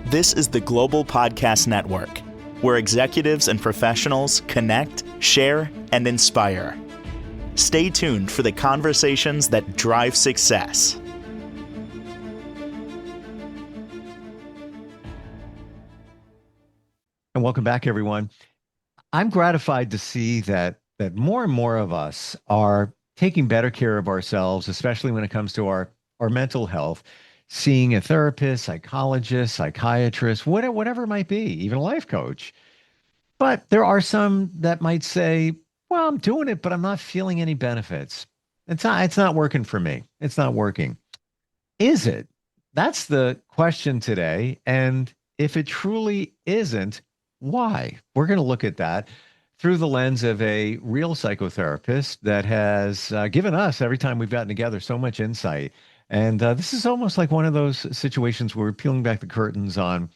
This is the Global Podcast Network, where executives and professionals connect, share, and inspire. Stay tuned for the conversations that drive success. And welcome back, everyone. I'm gratified to see that more and more of us are taking better care of ourselves, especially when it comes to our mental health, seeing a therapist, psychologist, psychiatrist, whatever it might be, even a life coach. But there are some that might say, well, I'm doing it, but I'm not feeling any benefits. It's not working for me. It's not working. Is it? That's the question today. And if it truly isn't, why? We're going to look at that through the lens of a real psychotherapist that has given us, every time we've gotten together, so much insight. And this is almost like one of those situations where we're peeling back the curtains on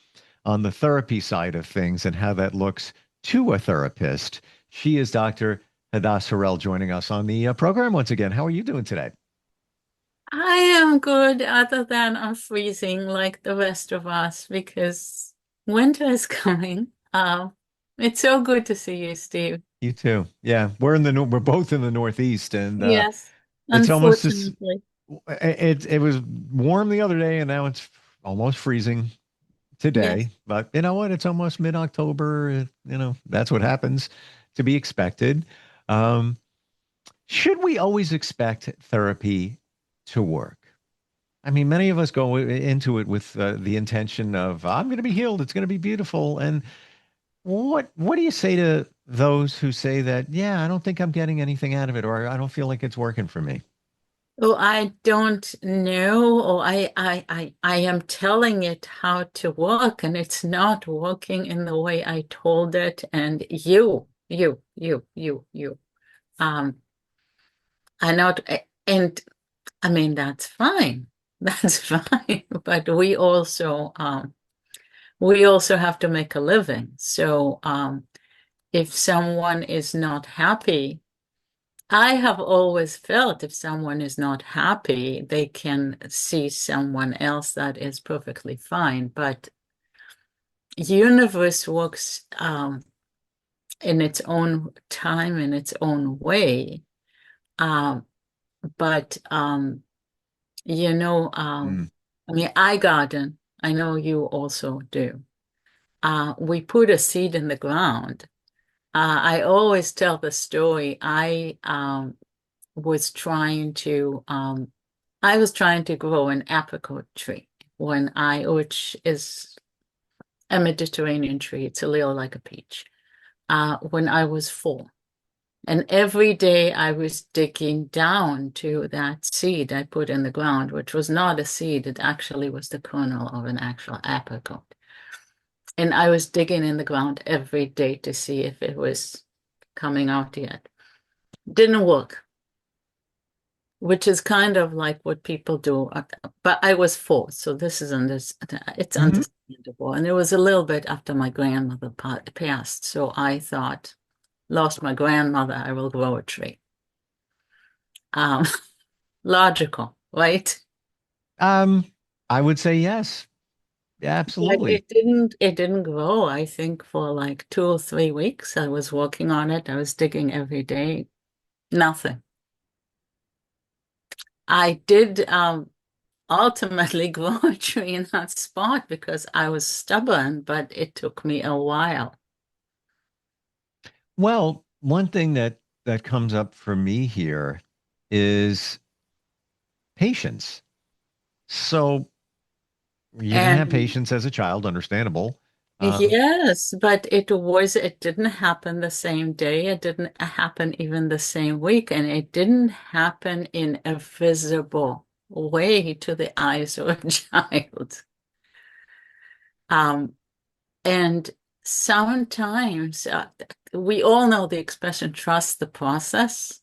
the therapy side of things and how that looks to a therapist. She is Dr. Hadass Harel, joining us on the program once again. How are you doing today? I am good, other than I'm freezing like the rest of us because winter is coming. It's so good to see you, Steve. You too. Yeah, we're both in the Northeast, and Yes, it's almost just unfortunately. it was warm the other day, and now it's almost freezing Yes. today. But you know what? It's almost mid-October. That's what happens, to be expected. Um, should we always expect therapy to work? I mean, many of us go into it with the intention of, I'm going to be healed. It's going to be beautiful. And what do you say to those who say that, yeah, I don't think I'm getting anything out of it, or I don't feel like it's working for me? Oh, I don't know. Or I am telling it how to work, and it's not working in the way I told it. And you. Um, I not, and I mean, that's fine. That's fine. But we also have to make a living. So if someone is not happy, I have always felt if someone is not happy, they can see someone else that is perfectly fine. But universe works in its own time, in its own way. Um, but you know, Mm. I mean, I garden. I know you also do. We put a seed in the ground. I always tell the story. Was trying to, I was trying to grow an apricot tree which is a Mediterranean tree. It's a little like a peach. When I was 4. And every day I was digging down to that seed I put in the ground, which was not a seed. It actually was the kernel of an actual apricot. And I was digging in the ground every day to see if it was coming out yet. Didn't work, which is kind of like what people do. But I was 4, so it's Mhm. understandable. And it was a little bit after my grandmother passed. So I thought, lost my grandmother, I will grow a tree. Um, logical, right? Um, I would say yes. Yeah, But absolutely. it didn't grow, I think, for like 2 or 3 weeks. I was working on it. I was digging every day. Nothing. I did ultimately grow a tree in that spot because I was stubborn, but it took me a while. Well, one thing that comes up for me here is patience. So you didn't have And patience as a child, understandable. Um, yes, but it didn't happen the same day. It didn't happen even the same week, and it didn't happen in a visible way to the eyes of a child. Um, and sometimes we all know the expression trust the process.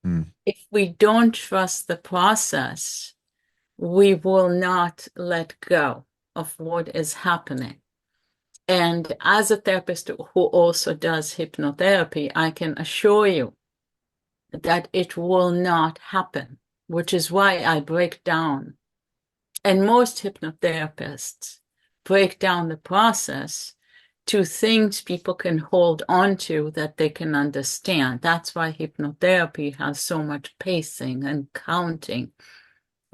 mm, If we don't trust the process, we will not let go of what is happening. And as a therapist who also does hypnotherapy, I can assure you that it will not happen, which is why I break down. And most hypnotherapists break down the process to things people can hold on to that they can understand. That's why hypnotherapy has so much pacing and counting,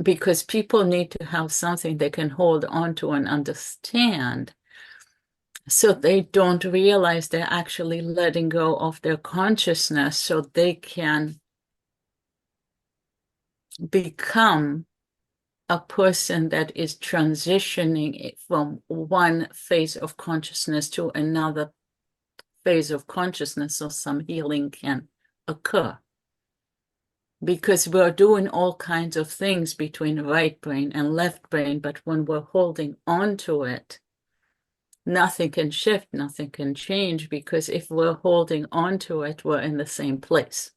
because people need to have something they can hold on to and understand, so they don't realize they're actually letting go of their consciousness, so they can become a person that is transitioning from one phase of consciousness to another phase of consciousness, so some healing can occur. Because we're doing all kinds of things between right brain and left brain, but when we're holding on to it, nothing can shift, nothing can change, because if we're holding on to it, we're in the same place.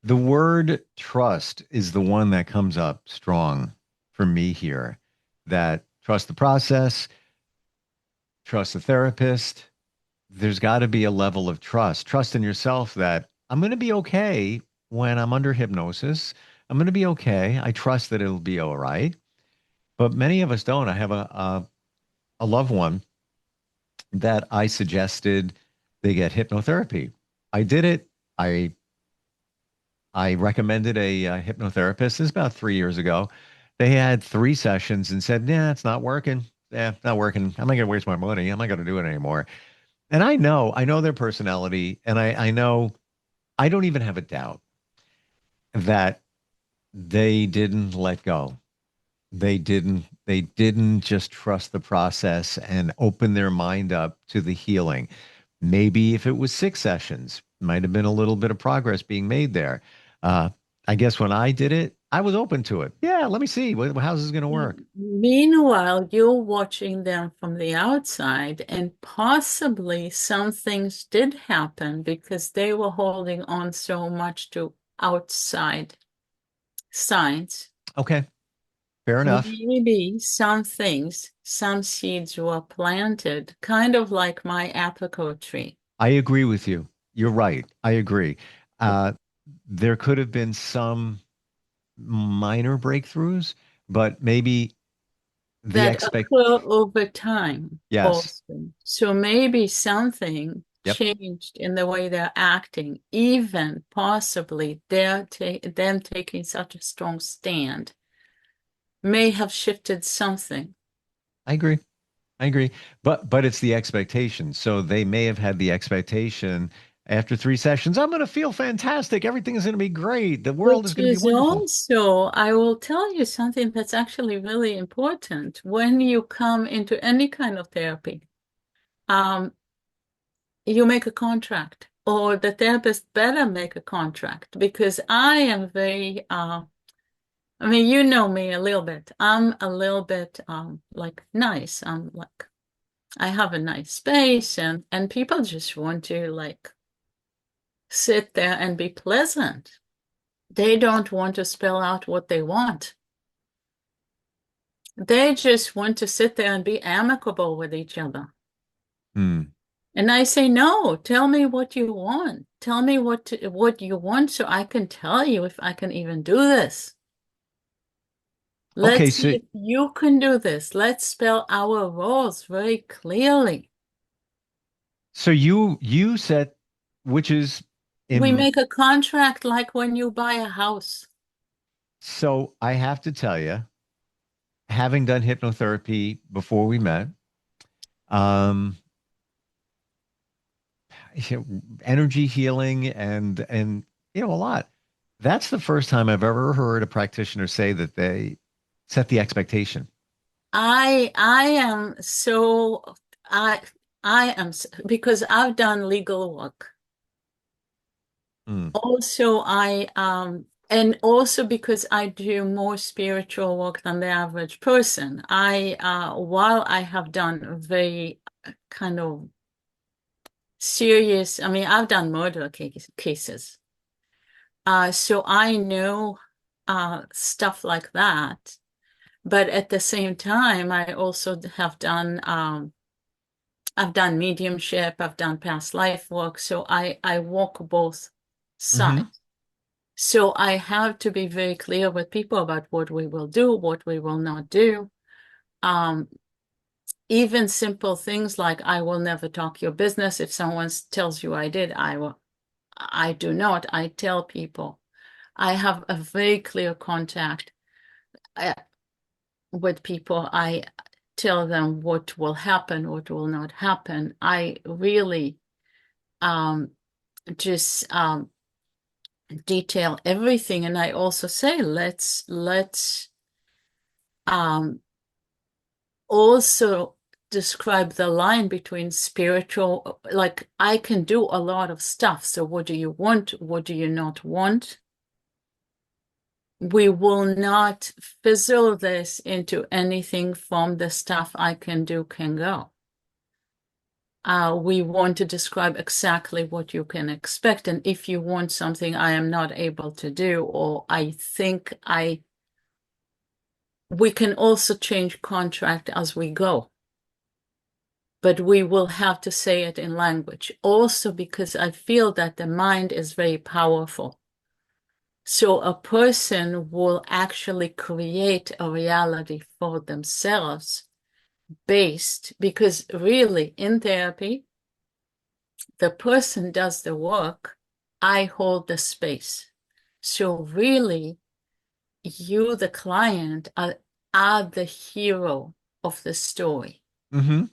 The word trust is the one that comes up strong for me here. That trust the process, trust the therapist. There's got to be a level of trust in yourself that I'm going to be okay when I'm under hypnosis. I'm going to be okay. I trust that it'll be all right. But many of us don't. I have a loved one that I suggested they get hypnotherapy. I did it. I I recommended a, hypnotherapist. This is about 3 years ago. They had 3 sessions and said, "Yeah, it's not working. Yeah, not working. I'm not going to waste my money. I'm not going to do it anymore." And I know their personality, and I know I don't even have a doubt that they didn't let go. They didn't just trust the process and open their mind up to the healing. Maybe if it was 6 sessions, might have been a little bit of progress being made there. Uh, I guess when I did it, I was open to it. Yeah, let me see. How's this going to work? Meanwhile, you're watching them from the outside, and possibly some things did happen because they were holding on so much to outside signs. Okay, fair enough. Maybe some things, some seeds were planted, kind of like my apricot tree. I agree with you. You're right. I agree. Uh, there could have been some minor breakthroughs, but maybe the That expect. occur over time Yes. also. So maybe something Yep. changed in the way they're acting, even possibly them taking such a strong stand may have shifted something. I agree. I agree. But it's the expectation. So they may have had the expectation after 3 sessions, I'm going to feel fantastic. Everything is going to be great. The world is Which going to be is wonderful. also, I will tell you something that's actually really important when you come into any kind of therapy. Um, you make a contract, or the therapist better make a contract, because I am very, I mean, you know me a little bit. I'm a little bit like nice. I'm like, I have a nice space, and people just want to like sit there and be pleasant. They don't want to spell out what they want. They just want to sit there and be amicable with each other. Hmm. And I say, no, tell me what you want. Tell me what you want so I can tell you if I can even do this. Okay, Let's see so if you can do this. Let's spell our roles very clearly. you said, which is We in. make a contract like when you buy a house. So I have to tell you, having done hypnotherapy before we met, um, energy healing and a lot. That's the first time I've ever heard a practitioner say that they set the expectation. I am so I I am because I've done legal work. Hmm. Also, and also because I do more spiritual work than the average person. While I have done very kind of serious, I mean, I've done murder cases. So I know stuff like that. But at the same time, I also have done I've done mediumship, I've done past life work, so I walk both Hmm. sides. So I have to be very clear with people about what we will do, what we will not do. Um, even simple things like I will never talk your business. If someone tells you I did, I do not. I tell people I have a very clear contact with people. I tell them what will happen, what will not happen. I really just detail everything, and I also say let's also describe the line between spiritual, like I can do a lot of stuff. So what do you want? What do you not want? We will not fizzle this into anything from the stuff I can do can go. We want to describe exactly what you can expect. And if you want something I am not able to do, or I think we can also change contract as we go. But we will have to say it in language. Also because I feel that the mind is very powerful. So a person will actually create a reality for themselves because really in therapy, the person does the work, I hold the space. So really, you, the client, are the hero of the story. Mm-hmm.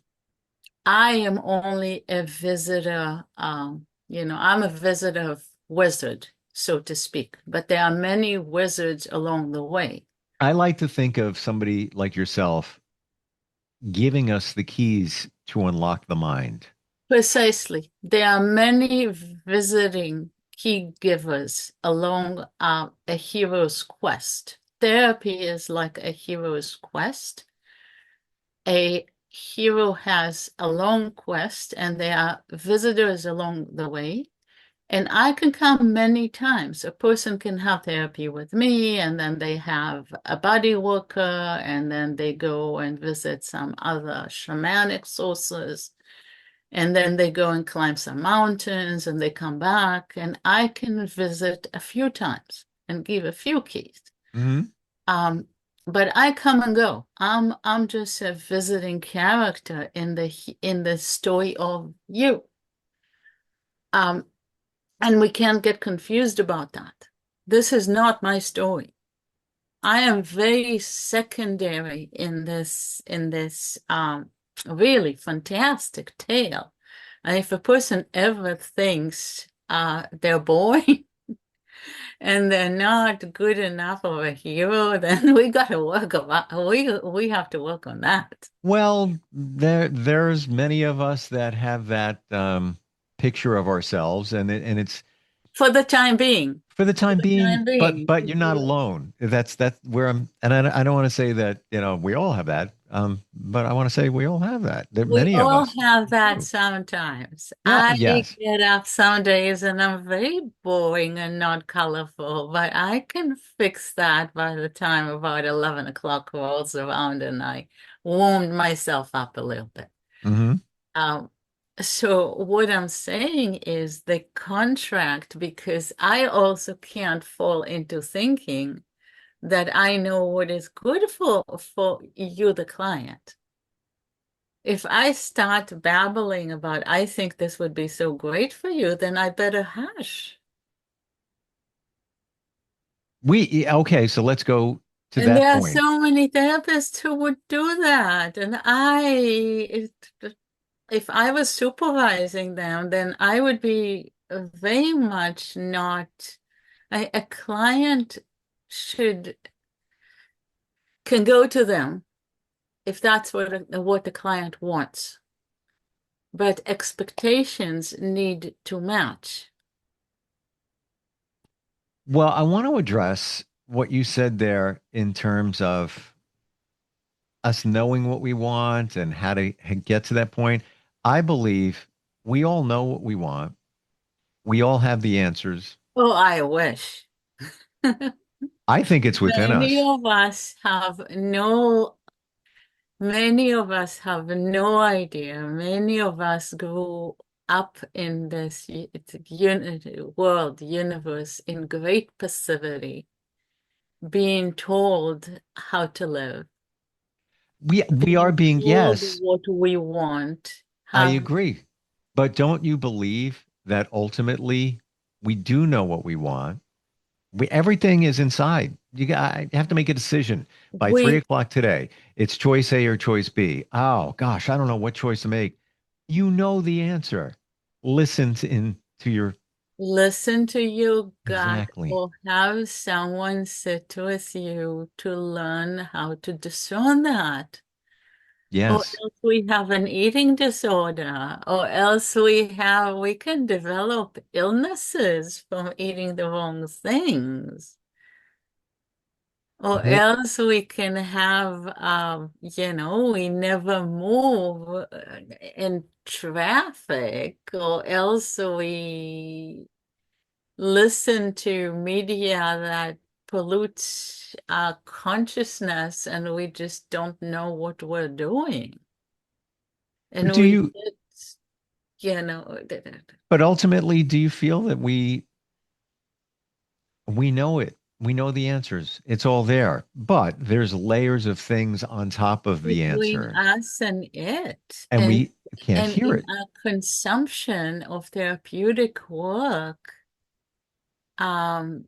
I am only a visitor, I'm a visitor wizard, so to speak, but there are many wizards along the way. I like to think of somebody like yourself giving us the keys to unlock the mind. Precisely. There are many visiting key givers along a hero's quest. Therapy is like a hero's quest. A hero has a long quest, and there are visitors along the way. And I can come many times. A person can have therapy with me, and then they have a body worker, and then they go and visit some other shamanic sources. And then they go and climb some mountains and they come back. And I can visit a few times and give a few keys. Mm-hmm. But I come and go. I'm just a visiting character in the story of you. And we can't get confused about that. This is not my story. I am very secondary in this really fantastic tale. And if a person ever thinks they're boring and they're not good enough of a hero, then we got to work about we have to work on that. Well, there's many of us that have that picture of ourselves, and it's For the time being. for the For time the being, time but being. but you're not alone. That's where I'm, and I don't want to say that, we all have that, but I want to say we all have that. There We many of all us have that do. sometimes. Yeah, I yes. get up some days and I'm very boring and not colorful, but I can fix that by the time about 11 o'clock rolls around and I warmed myself up a little bit. Hmm. Um, so what I'm saying is the contract, because I also can't fall into thinking that I know what is good for you, the client. If I start babbling about, I think this would be so great for you, then I better hush. Okay, so let's go to And that there are point. so many therapists who would do that. And if I was supervising them, then I would be very much not, a client should, can go to them if that's what the client wants. But expectations need to match. Well, I want to address what you said there in terms of us knowing what we want and how to get to that point. I believe we all know what we want. We all have the answers. Oh, I wish. I think it's within Many us. of us have no, many of us have no idea. Many of us grew up in this world, universe, in great passivity, being told how to live. we are being, Told yes, what we want. I Have agree. But don't you believe that ultimately we do know what we want? Everything is inside. You have to make a decision by three we o'clock today. It's choice A or choice B. Oh gosh, I don't know what choice to make. You know the answer. Listen to your listen to your gut exactly. or have someone sit with you to learn how to discern that. Or Yes. else we have an eating disorder, or else we can develop illnesses from eating the wrong things. Or Well, else we can have, we never move in traffic, or else we listen to media that pollutes our consciousness and we just don't know what we're doing. but And do we you, get, you know, but ultimately, do you feel that we know it? We know the answers. It's all there. But there's layers of things on top of the between answer, us and it, and we can't and hear in it. our consumption of therapeutic work, um,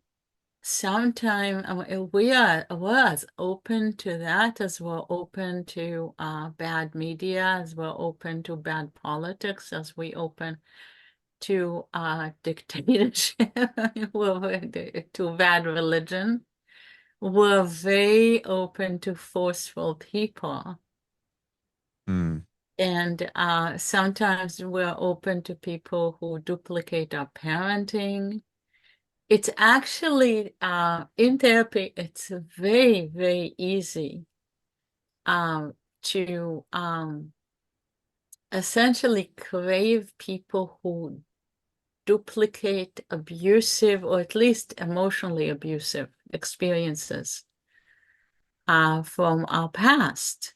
sometime we're as open to that as we're open to bad media, as we're open to bad politics, as we open to dictatorship, to bad religion. We're very open to forceful people. Hmm. And sometimes we're open to people who duplicate our parenting. It's actually, in therapy, it's very, very easy to essentially crave people who duplicate abusive or at least emotionally abusive experiences from our past.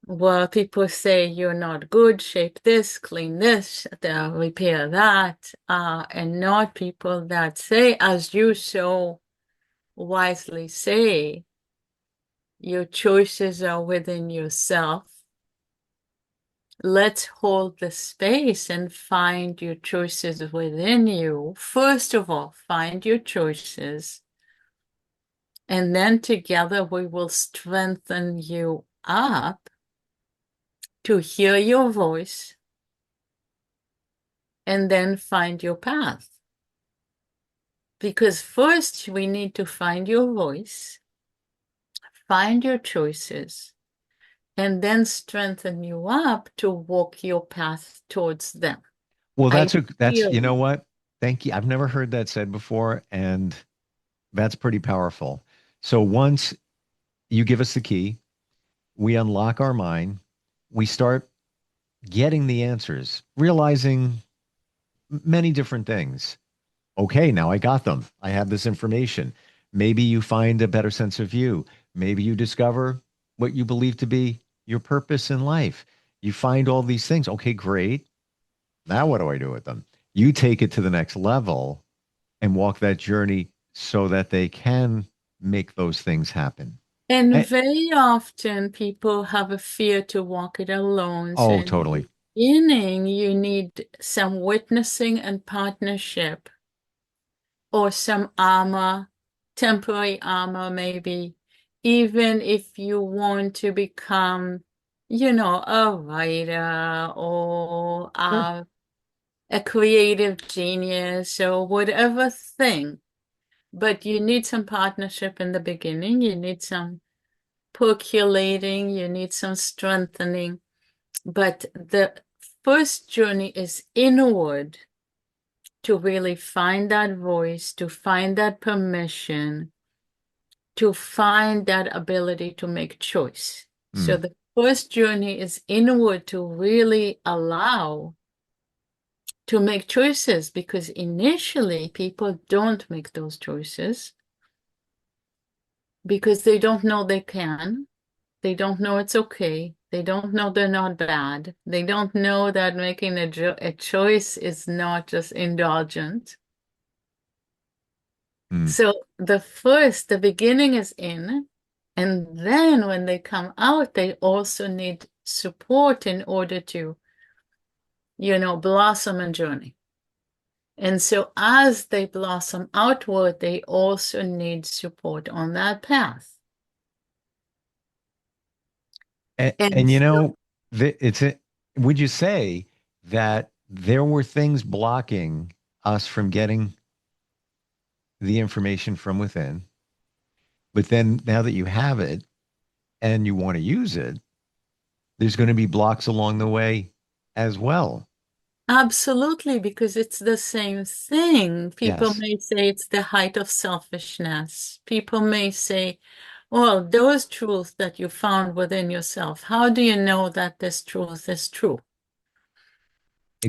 Well, people say you're not good, shape this, clean this, repair that, and not people that say, as you so wisely say, your choices are within yourself. Let's hold the space and find your choices within you. First of all, find your choices, and then together we will strengthen you up to hear your voice and then find your path. Because first we need to find your voice, find your choices, and then strengthen you up to walk your path towards them. Well, you know Ideally. what? Thank you. I've never heard that said before, and that's pretty powerful. So once you give us the key, we unlock our mind, we start getting the answers, realizing many different things. Okay, now I got them. I have this information. Maybe you find a better sense of you. Maybe you discover what you believe to be your purpose in life. You find all these things. Okay, great. Now what do I do with them? You take it to the next level and walk that journey so that they can make those things happen. And Eh, very often people have a fear to walk it alone. So oh, in totally. the beginning, you need some witnessing and partnership or some armor, temporary armor, maybe, even if you want to become, a writer or Sure. a creative genius or whatever thing. But you need some partnership in the beginning. You need some percolating. You need some strengthening. But the first journey is inward to really find that voice, to find that permission, to find that ability to make choice. So Hmm. the first journey is inward to really allow to make choices because initially people don't make those choices because they don't know they can. They don't know it's okay. They don't know they're not bad. They don't know that making a choice is not just indulgent. Hmm. So the beginning is in. And then when they come out, they also need support in order to, blossom and journey. And so as they blossom outward, they also need support on that path. And, And so would you say that there were things blocking us from getting the information from within, but then now that you have it and you want to use it, there's going to be blocks along the way as well. absolutely, because it's the same thing. People Yes, may say it's the height of selfishness. People may say, well, those truths that you found within yourself, how do you know that this truth is true?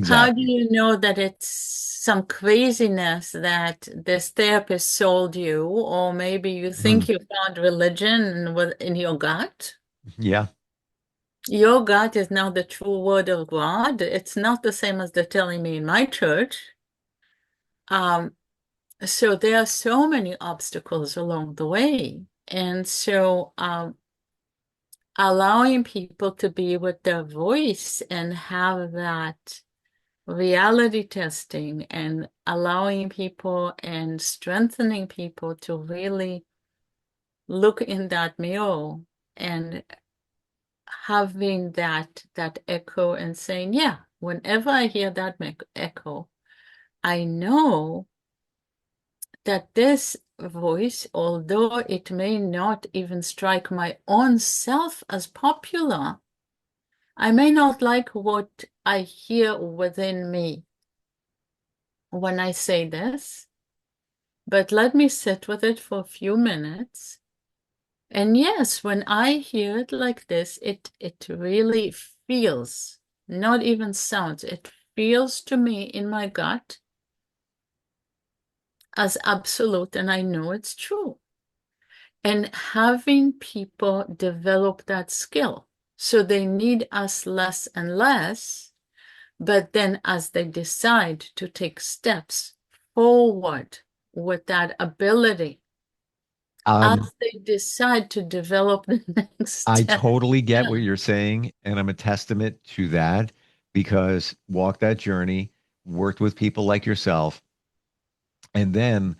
How do exactly. you know that it's some craziness that this therapist sold you, or maybe you Mhm. think you found religion in your gut? Yeah. Your gut is now the true word of God. It's not the same as they're telling me in my church. Um, so there are so many obstacles along the way. And so allowing people to be with their voice and have that reality testing and allowing people and strengthening people to really look in that mirror and having that echo and saying, yeah, whenever I hear that echo, I know that this voice, although it may not even strike my own self as popular, I may not like what I hear within me when I say this, but let me sit with it for a few minutes. And yes, when I hear it like this, it really feels, not even sounds, it feels to me in my gut as absolute, and I know it's true. And having people develop that skill. So they need us less and less, but then as they decide to take steps forward with that ability, Um, as they decide to develop the next I step, totally get what yeah, you're saying, and I'm a testament to that because walk that journey, worked with people like yourself, and then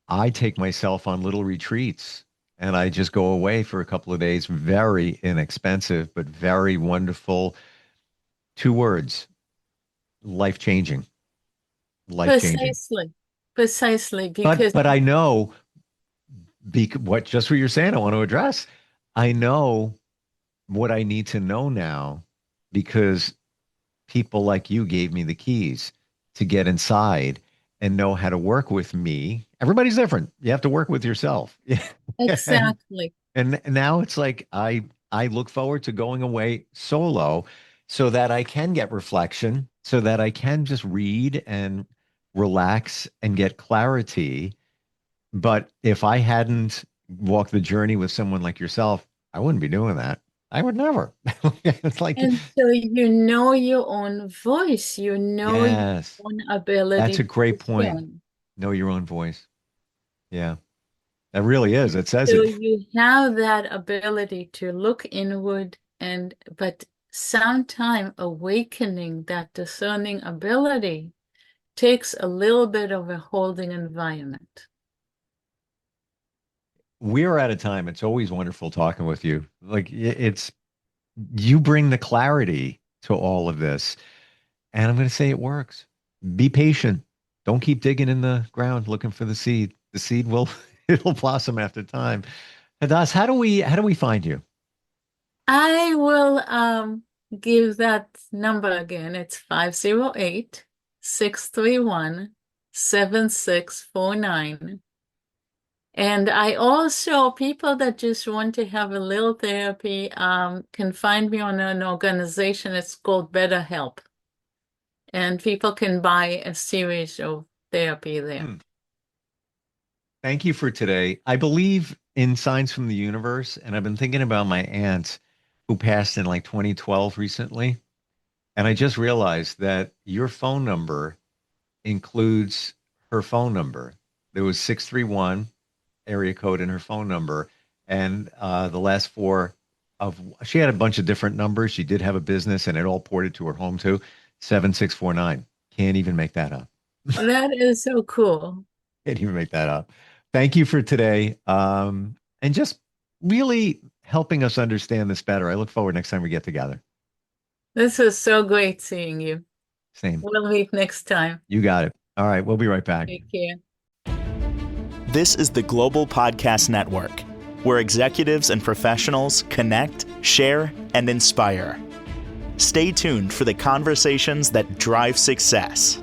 I take myself on little retreats and I just go away for a couple of days, very inexpensive, but very wonderful. Two words, life changing, life changing. precisely, precisely, But because but I know what you're saying, I want to address. I know what I need to know now because people like you gave me the keys to get inside and know how to work with me. Everybody's different. You have to work with yourself. And exactly. and now it's like I look forward to going away solo so that I can get reflection, so that I can just read and relax and get clarity. But if I hadn't walked the journey with someone like yourself, I wouldn't be doing that. I would never. It's like, And so you know your own voice, you know your yes, own that's ability a to great point. discern. Know your own voice. Yeah, that really is. It says So it. you have that ability to look inward but sometime awakening that discerning ability takes a little bit of a holding environment. We're out of time. It's always wonderful talking with you. Like it's you bring the clarity to all of this. And I'm going to say it works. Be patient. Don't keep digging in the ground looking for the seed. The seed will it'll blossom after time. Hadass, how do we find you? I will give that number again. It's 508-631-7649. And I also, people that just want to have a little therapy, can find me on an organization. It's called BetterHelp. And people can buy a series of therapy there. Hmm. Thank you for today. I believe in signs from the universe, and I've been thinking about my aunt who passed in like 2012 recently. And I just realized that your phone number includes her phone number. There was 631 area code in her phone number. And the last four she had a bunch of different numbers. She did have a business and it all ported to her home too. 7649. Can't even make that up. That is so cool. Can't even make that up. Thank you for today. And just really helping us understand this better. I look forward next time we get together. This was so great seeing you. Same. We'll meet next time. You got it. All right. We'll be right back. Take care. This is the Global Podcast Network, where executives and professionals connect, share, and inspire. Stay tuned for the conversations that drive success.